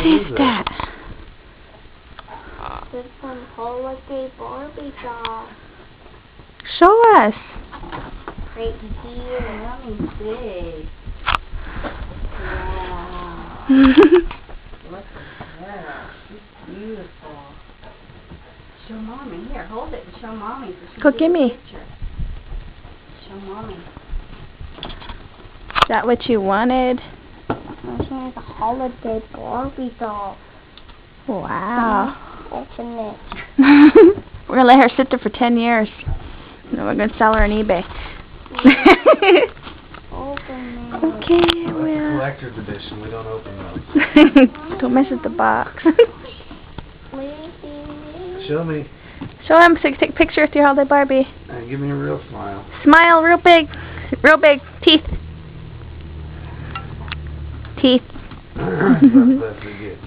What is that? It's some holiday Barbie doll. Show us. Right here. Let me see. Wow. Look at her. She's beautiful. Show Mommy. Here, hold it and show Mommy. So she Go can give get me. a picture. Show Mommy. Is that what you wanted? This one's a holiday Barbie doll. Wow. Open it. We're going to let her sit there for 10 years. And then we're going to sell her on eBay. Open it. Okay, That's a well. collector's edition. We don't open those. Don't mess with the box. Show me. Show him so you can take a picture with your holiday Barbie. Give me a real smile. Smile real big. Real big. Teeth. Teeth. That's good.